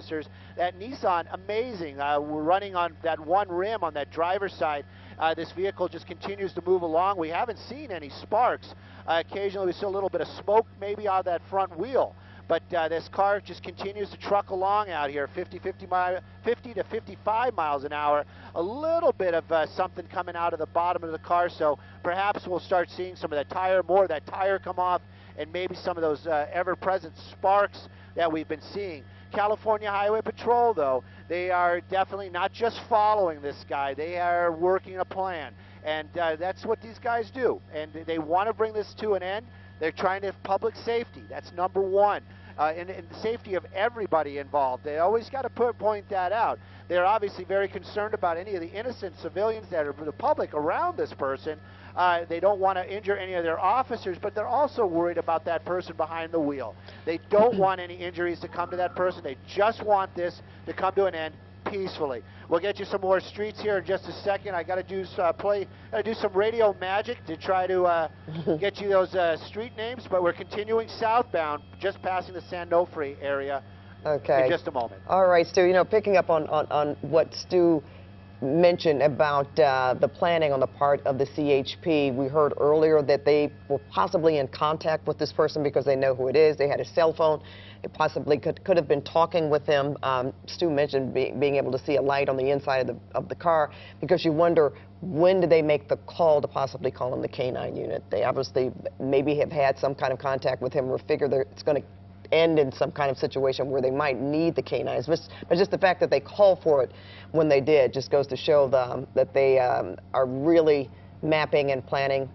officers. That Nissan, amazing. We're running on that one rim on that driver's side. This vehicle just continues to move along. We haven't seen any sparks. Occasionally we see a little bit of smoke maybe out of that front wheel. But this car just continues to truck along out here, 50 to 55 miles an hour. A little bit of something coming out of the bottom of the car, so perhaps we'll start seeing some of that tire, more of that tire come off, and maybe some of those ever-present sparks that we've been seeing. California Highway Patrol, though, they are definitely not just following this guy. They are working a plan, and that's what these guys do. And they want to bring this to an end. They're trying to have public safety. That's number one. And the safety of everybody involved. They always got to point that out. They're obviously very concerned about any of the innocent civilians that are the public around this person. They don't want to injure any of their officers, but they're also worried about that person behind the wheel. They don't want any injuries to come to that person. They just want this to come to an end peacefully. We'll get you some more streets here in just a second. I got to do some radio magic to try to get you those street names, but we're continuing southbound, just passing the San Onofre area. Okay. In just a moment. All right, Stu. You know, picking up on what Stu mentioned about the planning on the part of the CHP, we heard earlier that they were possibly in contact with this person because they know who it is. They had a cell phone. They possibly could have been talking with him. Stu mentioned being able to see a light on the inside of the car, because you wonder, when did they make the call to possibly call in the K-9 unit? They obviously maybe have had some kind of contact with him, or figure it's going to end in some kind of situation where they might need the K-9s. But just the fact that they called for it when they did just goes to show that they are really mapping and planning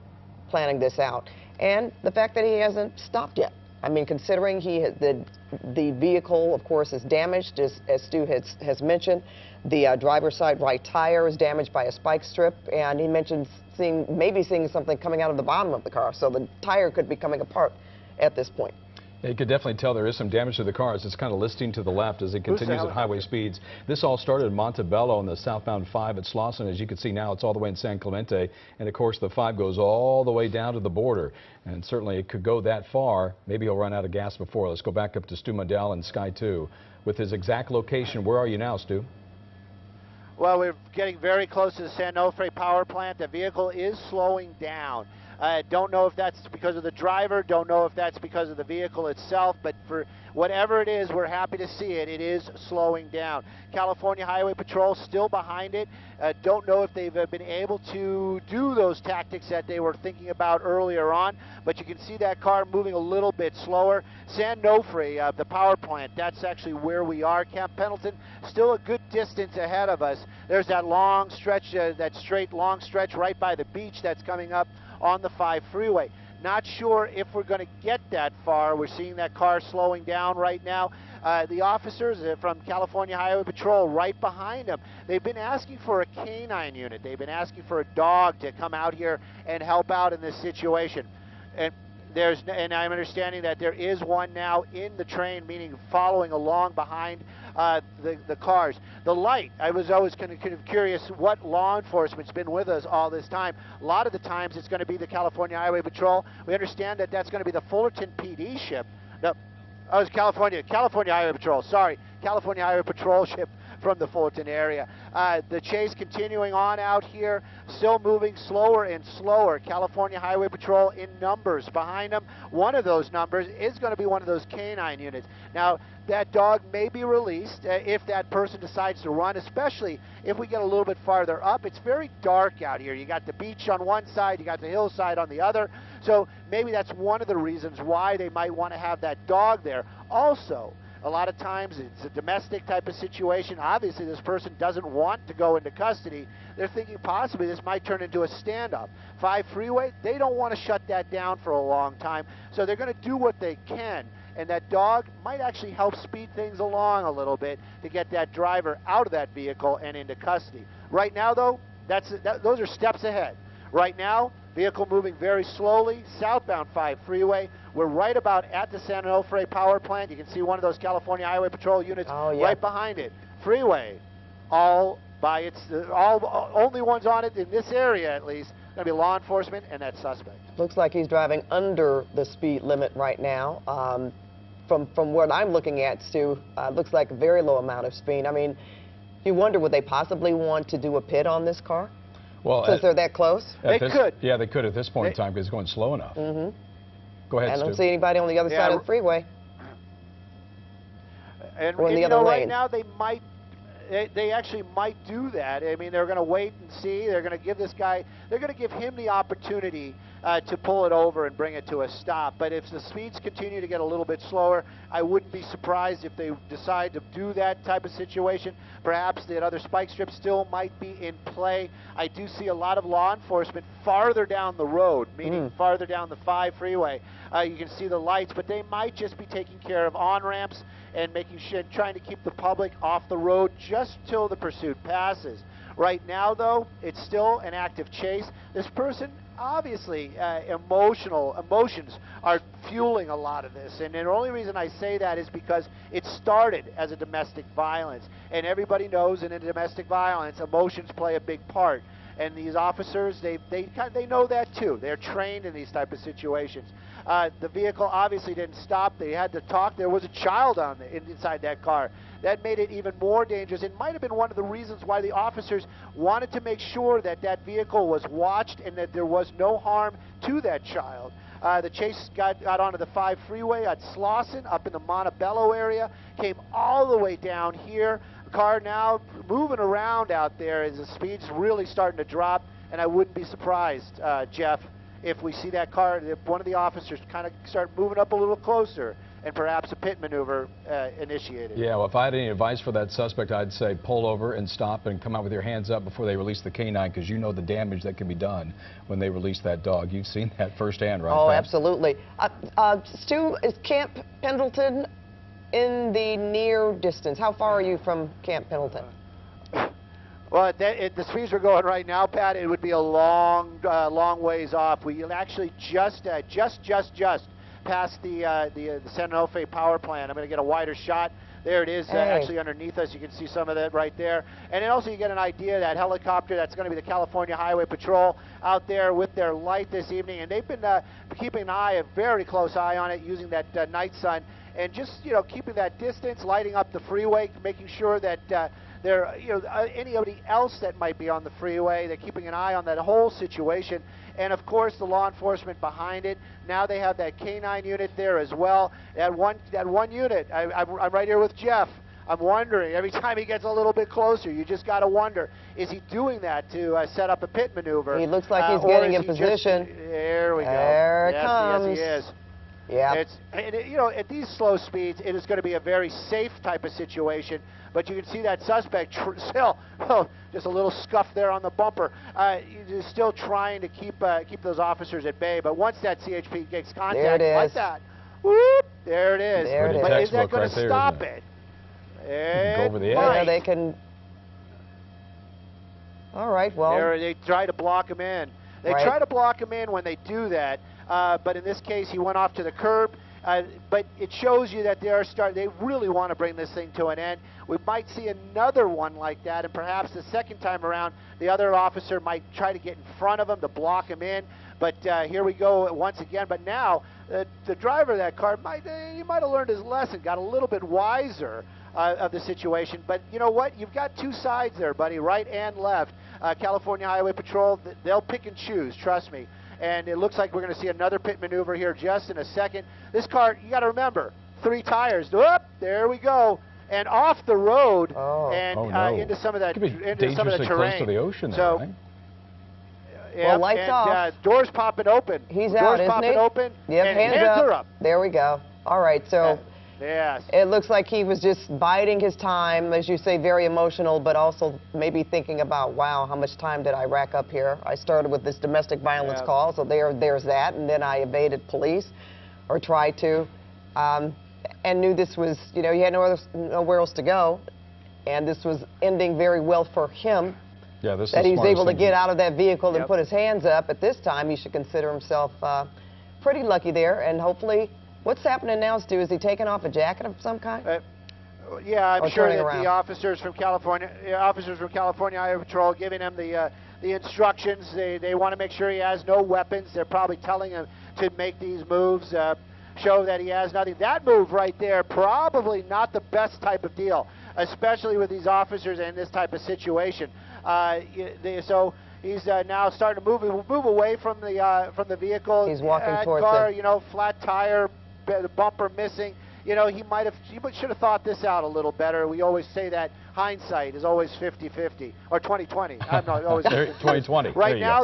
this out. And the fact that he hasn't stopped yet. I mean, considering the vehicle, of course, is damaged, as Stu has mentioned. The driver's side right tire is damaged by a spike strip, and he mentioned maybe seeing something coming out of the bottom of the car. So the tire could be coming apart at this point. You could definitely tell there is some damage to the car as it's kind of listing to the left as it continues at highway speeds. This all started in Montebello on the southbound 5 at Slauson. As you can see now, it's all the way in San Clemente. And of course, the 5 goes all the way down to the border. And certainly it could go that far. Maybe he'll run out of gas before. Let's go back up to Stu Mundel and Sky 2 with his exact location. Where are you now, Stu? Well, we're getting very close to the San Onofre power plant. The vehicle is slowing down. Don't know if that's because of the driver, don't know if that's because of the vehicle itself, but for whatever it is, we're happy to see it. It is slowing down. California Highway Patrol still behind it. Don't know if they've been able to do those tactics that they were thinking about earlier on, but you can see that car moving a little bit slower. San Onofre, the power plant, that's actually where we are. Camp Pendleton, still a good distance ahead of us. There's that long stretch, that straight long stretch right by the beach that's coming up on the 5 freeway. Not sure if we're going to get that far. We're seeing that car slowing down right now. The officers from California Highway Patrol right behind them, they've been asking for a K-9 unit. They've been asking for a dog to come out here and help out in this situation. And I'm understanding that there is one now in the train, meaning following along behind the cars. The light, I was always kind of curious what law enforcement's been with us all this time. A lot of the times it's going to be the California Highway Patrol. We understand that that's going to be the Fullerton PD ship. No, oh, it's California Highway Patrol, sorry. California Highway Patrol ship from the Fullerton area. The chase continuing on out here, still moving slower and slower. California Highway Patrol in numbers behind them. One of those numbers is going to be one of those K-9 units. Now, that dog may be released if that person decides to run, especially if we get a little bit farther up. It's very dark out here. You got the beach on one side, you got the hillside on the other. So maybe that's one of the reasons why they might want to have that dog there. Also, a lot of times it's a domestic type of situation. Obviously, this person doesn't want to go into custody. They're thinking possibly this might turn into a standoff. 5 freeway, they don't want to shut that down for a long time, so they're going to do what they can. And that dog might actually help speed things along a little bit to get that driver out of that vehicle and into custody. Right now, though, those are steps ahead. Right now, vehicle moving very slowly, southbound 5 freeway. We're right about at the San Onofre power plant. You can see one of those California Highway Patrol units right behind it. Freeway, all only ones on it in this area at least, going to be law enforcement and that suspect. Looks like he's driving under the speed limit right now. from what I'm looking at, Stu, looks like a very low amount of speed. I mean, you wonder, would they possibly want to do a pit on this car? Well, since they're that close? They could. Yeah, they could at this point in time because it's going slow enough. Mm-hmm. Go ahead, I don't Stu. see anybody on the other side of the freeway. And, or in the you other know, lane. right now they actually might do that. I mean, they're going to wait and see. They're going to give this guy, they're going to give him the opportunity to pull it over and bring it to a stop. But if the speeds continue to get a little bit slower, I wouldn't be surprised if they decide to do that type of situation. Perhaps that other spike strip still might be in play. I do see a lot of law enforcement farther down the road, meaning farther down the 5 freeway. You can see the lights, but they might just be taking care of on-ramps and making sure, trying to keep the public off the road just till the pursuit passes. Right now, though, it's still an active chase. This person, obviously, emotions are fueling a lot of this. And the only reason I say that is because it started as a domestic violence. And everybody knows in a domestic violence, emotions play a big part. And these officers, they know that too. They're trained in these type of situations. The vehicle obviously didn't stop. They had to talk. There was a child inside that car. That made it even more dangerous. It might have been one of the reasons why the officers wanted to make sure that that vehicle was watched and that there was no harm to that child. The chase got onto the 5 freeway at Slauson, up in the Montebello area, came all the way down here. Car now moving around out there as the speed's really starting to drop, and I wouldn't be surprised, Jeff, if we see that car, if one of the officers kind of start moving up a little closer and perhaps a pit maneuver initiated. Yeah, well, if I had any advice for that suspect, I'd say pull over and stop and come out with your hands up before they release the canine, because you know the damage that can be done when they release that dog. You've seen that firsthand, right? Oh, Pat? absolutely. Stu, is Camp Pendleton in the near distance? How far are you from Camp Pendleton? Well, the speeds we're going right now, Pat, it would be a long ways off. We actually just past the San Onofre power plant. I'm going to get a wider shot. There it is, actually underneath us. You can see some of that right there. And then also you get an idea that helicopter, that's going to be the California Highway Patrol out there with their light this evening. And they've been keeping a very close eye on it, using that night sun. And just, keeping that distance, lighting up the freeway, making sure that anybody else that might be on the freeway, they're keeping an eye on that whole situation. And of course, the law enforcement behind it. Now they have that K9 unit there as well. That one unit, I'm right here with Jeff. I'm wondering, every time he gets a little bit closer, you just got to wonder, is he doing that to set up a pit maneuver? He looks like he's getting in position. There we go. There it comes. Yes, he is. Yeah. At these slow speeds, it is going to be a very safe type of situation. But you can see that suspect still, just a little scuff there on the bumper. He's still trying to keep those officers at bay. But once that CHP gets contact like that, whoop, there it is. There it is. But is that going to stop it? Go over the edge. Yeah, they can. All right, well. They try to block him in. They try to block him in when they do that. But in this case, he went off to the curb. But it shows you that they really want to bring this thing to an end. We might see another one like that, and perhaps the second time around, the other officer might try to get in front of him to block him in. But here we go once again. But now, the driver of that car, he might have learned his lesson, got a little bit wiser of the situation. But you know what? You've got two sides there, buddy, right and left. California Highway Patrol, they'll pick and choose, trust me. And it looks like we're going to see another pit maneuver here just in a second. This car, you got to remember, 3 tires. Whoop, there we go, and off the road into some of that terrain. Close to the ocean there, right? Well, lights off. Doors popping open. He's out, isn't he? Open. Yep, and hands are up. There we go. All right, so. Yes. It looks like he was just biding his time, as you say, very emotional, but also maybe thinking about, wow, how much time did I rack up here? I started with this domestic violence call, so there's that, and then I evaded police, or tried to, and knew this was, he had nowhere else to go, and this was ending very well for him. Yeah, this that is he was able to get out of that vehicle and put his hands up. At this time, he should consider himself pretty lucky there, and hopefully. What's happening now, Stu? Is he taking off a jacket of some kind? Yeah, I'm sure that the officers from California Highway Patrol giving him the instructions. They want to make sure he has no weapons. They're probably telling him to make these moves. show that he has nothing. That move right there, probably not the best type of deal, especially with these officers in this type of situation. So he's now starting to move away from the vehicle. He's walking towards car, it. you know, flat tire, the bumper missing. You know, he should have thought this out a little better. We always say that hindsight is always 50-50 or 20-20. I'm not always 20-20. Right now,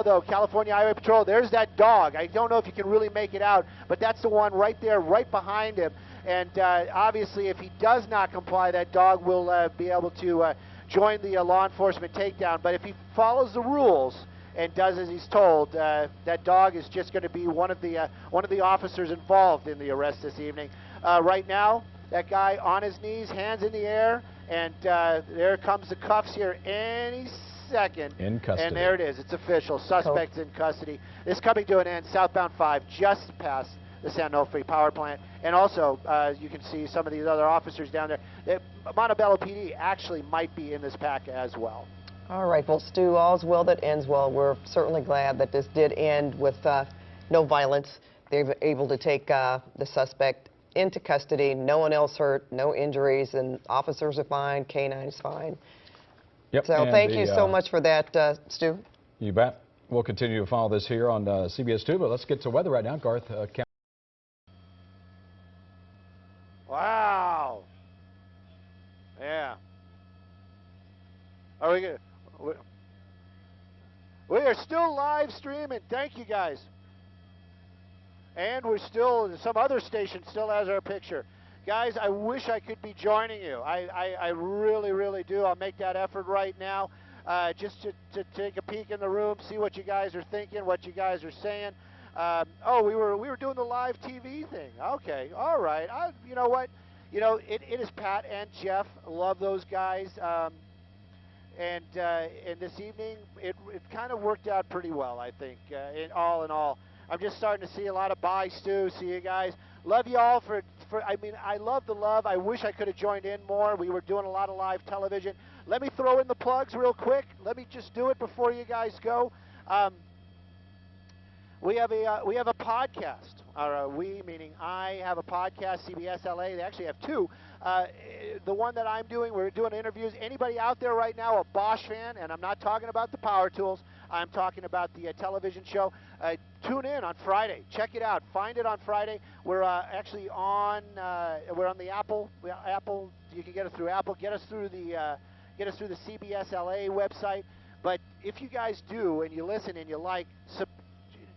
though, California Highway Patrol. There's that dog. I don't know if you can really make it out, but that's the one right there, right behind him. And obviously, if he does not comply, that dog will be able to join the law enforcement takedown. But if he follows the rules and does as he's told, that dog is just going to be one of the officers involved in the arrest this evening. Right now, that guy on his knees, hands in the air, and there comes the cuffs here any second. In custody. And there it is. It's official. Suspect's in custody. This coming to an end. Southbound 5, just past the San Onofre power plant. And also, you can see some of these other officers down there. Montebello PD actually might be in this pack as well. All right, well, Stu, all's well that ends well. We're certainly glad that this did end with no violence. They were able to take the suspect into custody. No one else hurt, no injuries, and officers are fine, K-9's fine. Yep. So thank you so much for that, Stu. You bet. We'll continue to follow this here on CBS 2, but let's get to weather right now. Garth, Wow. Yeah. Are we good? We are still live streaming. Thank you, guys. And we're still, some other station still has our picture. Guys, I wish I could be joining you. I really, really do. I'll make that effort right now just to take a peek in the room, see what you guys are thinking, what you guys are saying. Oh, we were doing the live TV thing. Okay, all right. You know what? You know, it is Pat and Jeff. Love those guys. And this evening, it kind of worked out pretty well, I think, in all. I'm just starting to see a lot of bye, Stu. See you guys. Love you all I mean, I love the love. I wish I could have joined in more. We were doing a lot of live television. Let me throw in the plugs real quick. Let me just do it before you guys go. We have a podcast. We, meaning I, have a podcast, CBS LA. They actually have two. The one that I'm doing, we're doing interviews. Anybody out there right now a Bosch fan, and I'm not talking about the power tools, I'm talking about the television show. Tune in on Friday. Check it out. Find it on Friday. We're actually on. We're on the Apple. Apple. You can get it through Apple. Get us through the CBS LA website. But if you guys do and you listen and you like,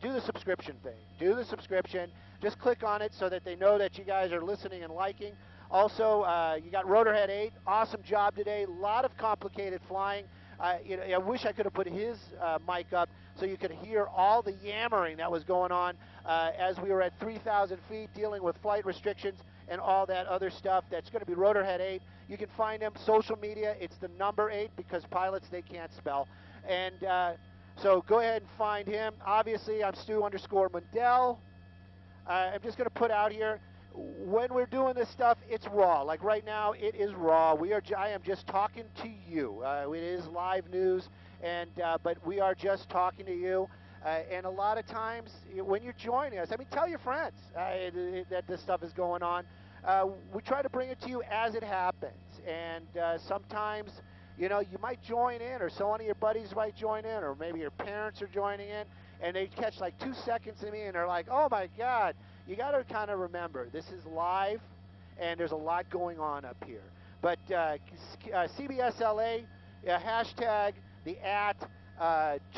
do the subscription thing. Do the subscription. Just click on it so that they know that you guys are listening and liking. Also, you got Rotorhead 8. Awesome job today. A lot of complicated flying. I wish I could have put his mic up so you could hear all the yammering that was going on as we were at 3,000 feet dealing with flight restrictions and all that other stuff. That's going to be Rotorhead 8. You can find him social media. It's the number 8 because pilots, they can't spell. And so go ahead and find him. Obviously, I'm Stu_Mundel. I'm just going to put out here, when we're doing this stuff, it's raw. Like right now, it is raw. I am just talking to you. It is live news, but we are just talking to you. And a lot of times, when you're joining us, I mean, tell your friends that this stuff is going on. We try to bring it to you as it happens. And sometimes, you know, you might join in, or so one of your buddies might join in, or maybe your parents are joining in, and they catch like 2 seconds of me, and they're like, oh my God. You got to kind of remember, this is live, and there's a lot going on up here. But CBS LA, hashtag, the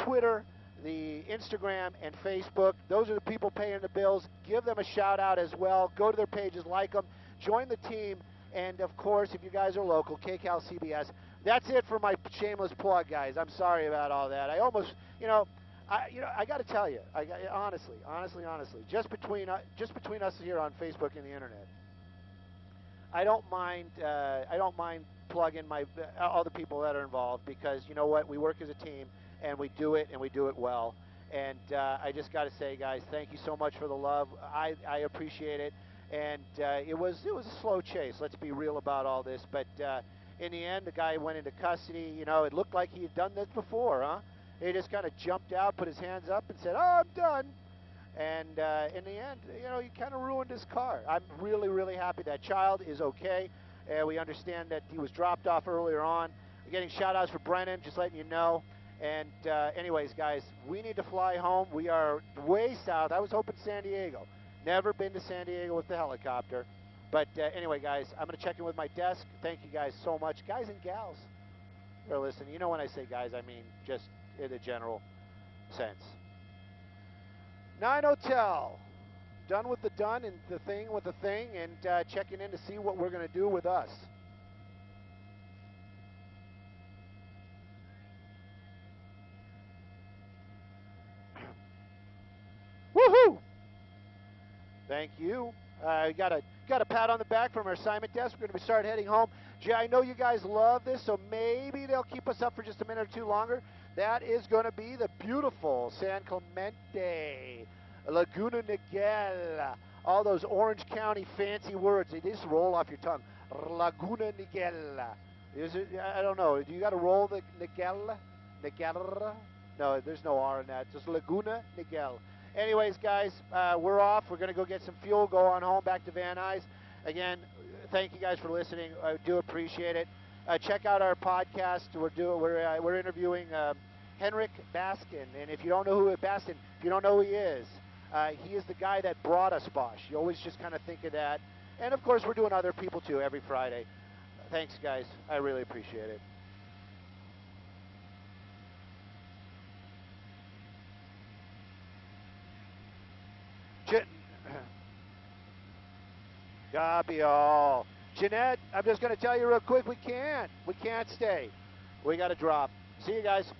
Twitter, the Instagram, and Facebook. Those are the people paying the bills. Give them a shout out as well. Go to their pages, like them, join the team, and of course, if you guys are local, KCAL CBS. That's it for my shameless plug, guys. I'm sorry about all that. I almost, I got to tell you, honestly, just between us here on Facebook and the internet, I don't mind plugging all the people that are involved, because you know what, we work as a team and we do it well. And I just got to say, guys, thank you so much for the love. I appreciate it. And it was a slow chase. Let's be real about all this. But in the end, the guy went into custody. You know, it looked like he had done this before, huh? He just kind of jumped out, put his hands up, and said, oh, I'm done. And in the end, you know, you kind of ruined his car. I'm really, really happy that child is okay. We understand that he was dropped off earlier on. We're getting shout-outs for Brennan, just letting you know. And anyways, guys, we need to fly home. We are way south. I was hoping San Diego. Never been to San Diego with the helicopter. But anyway, guys, I'm going to check in with my desk. Thank you guys so much. Guys and gals who are listening. You know when I say guys, I mean just in a general sense. 9 Hotel. Done with the done and the thing with the thing, and checking in to see what we're going to do with us. Woohoo! Thank you. Got a pat on the back from our assignment desk. We're going to start heading home. Jay, I know you guys love this, so maybe they'll keep us up for just a minute or two longer. That is going to be the beautiful San Clemente, Laguna Niguel. All those Orange County fancy words, they just roll off your tongue. Laguna Niguel. Is it? I don't know. Do you got to roll the Niguel? Niguel? No, there's no R in that. Just Laguna Niguel. Anyways, guys, we're off. We're going to go get some fuel, go on home back to Van Nuys. Again, thank you guys for listening. I do appreciate it. Check out our podcast. We're interviewing Henrik Baskin, and if you don't know who Baskin, if you don't know who he is the guy that brought us Bosch. You always just kind of think of that. And of course, we're doing other people too every Friday. Thanks, guys. I really appreciate it. Copy all. Jeanette, I'm just going to tell you real quick, we can't stay. We got to drop. See you guys.